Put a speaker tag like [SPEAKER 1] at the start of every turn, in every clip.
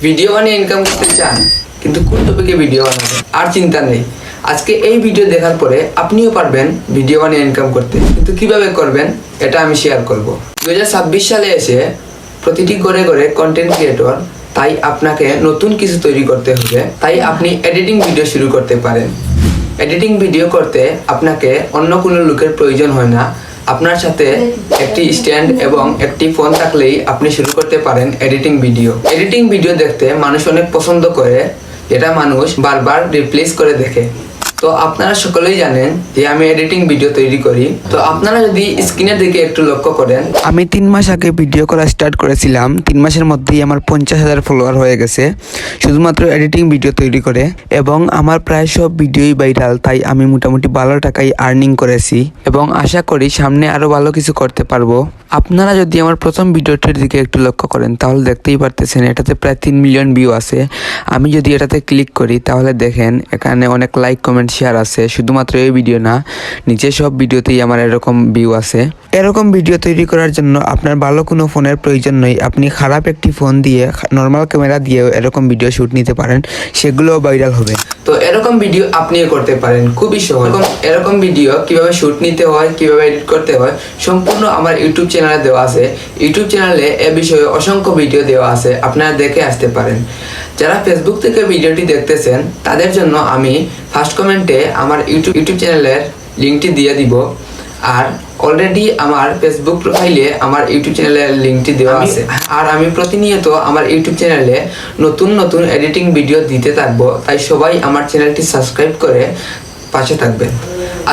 [SPEAKER 1] Video বানিয়ে income করতে চান কিন্তু কোন টপিকে ভিডিও বানাবেন আর চিন্তা নেই। আজকে এই ভিডিও দেখার পরে আপনিও পারবেন ভিডিও বানিয়ে ইনকাম করতে, কিন্তু কিভাবে করবেন এটা আমি শেয়ার করব। 2026 সালে এসে প্রতিটি ঘরে ঘরে কন্টেন্ট ক্রিয়েটর, তাই আপনাকে নতুন কিছু তৈরি করতে হবে। তাই আপনি এডিটিং ভিডিও শুরু করতে পারেন। এডিটিং ভিডিও করতে আপনাকে অন্য কোনো লোকের প্রয়োজন হয় না। আপনার সাথে একটি স্ট্যান্ড এবং একটি ফোন থাকলেই আপনি শুরু করতে পারেন এডিটিং ভিডিও। এডিটিং ভিডিও দেখতে মানুষ অনেক পছন্দ করে, যেটা মানুষ বারবার রিপ্লেস করে দেখে। তো আপনারা সকলেই জানেন যে আমি এডিটিং ভিডিও তৈরি করি। তো আপনারা যদি স্ক্রিনের দিকে একটু লক্ষ্য করেন,
[SPEAKER 2] আমি 3 মাস আগে ভিডিও করা স্টার্ট করেছিলাম। 3 মাসের মধ্যেই আমার 50,000 ফলোয়ার হয়ে গেছে শুধুমাত্র এডিটিং ভিডিও তৈরি করে, এবং আমার প্রায় সব ভিডিওই ভাইরাল। তাই আমি মোটামুটি ভালো টাকাই আর্নিং করেছি এবং আশা করি সামনে আরও ভালো কিছু করতে পারবো। আপনারা যদি আমার প্রথম ভিডিওটির দিকে একটু লক্ষ্য করেন তাহলে দেখতেই পারতেছেন এটাতে প্রায় 3 মিলিয়ন ভিউ আছে। আমি যদি এটাতে ক্লিক করি তাহলে দেখেন এখানে অনেক লাইক, কমেন্ট, শেয়ার আছে। শুধুমাত্র এই ভিডিও না, নিচে সব ভিডিওতেই আমার এরকম ভিউ আছে। এরকম ভিডিও তৈরি করার জন্য আপনার ভালো কোনো ফোনের প্রয়োজন নেই। আপনি খারাপ একটি ফোন দিয়ে, নর্মাল ক্যামেরা দিয়েও এরকম ভিডিও শ্যুট নিতে পারেন, সেগুলোও ভাইরাল হবে।
[SPEAKER 1] তো এরকম ভিডিও আপনিও করতে পারেন, খুবই সহজ। এরকম ভিডিও কিভাবে শুট নিতে হয়, কিভাবে এডিট করতে হয়, সম্পূর্ণ আমার ইউটিউব চ্যানেলে দেওয়া আছে। ইউটিউব চ্যানেলে এ বিষয়ে অসংখ্য ভিডিও দেওয়া আছে, আপনারা দেখে আসতে পারেন। যারা ফেসবুক থেকে ভিডিওটি দেখতেছেন তাদের জন্য আমি ফার্স্ট কমেন্টে আমার ইউটিউব চ্যানেলের লিঙ্কটি দিয়ে দিব। আর অলরেডি আমার ফেসবুক প্রোফাইলে আমার ইউটিউব চ্যানেলের লিঙ্কটি দেওয়া আছে। আর আমি প্রতিনিয়ত আমার ইউটিউব চ্যানেলে নতুন নতুন এডিটিং ভিডিও দিতে থাকবো, তাই সবাই আমার চ্যানেলটি সাবস্ক্রাইব করে পাশে থাকবেন।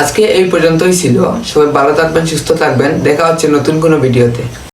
[SPEAKER 1] আজকে এই পর্যন্তই ছিল। সবাই ভালো থাকবেন, সুস্থ থাকবেন। দেখা হচ্ছে নতুন কোনো ভিডিওতে।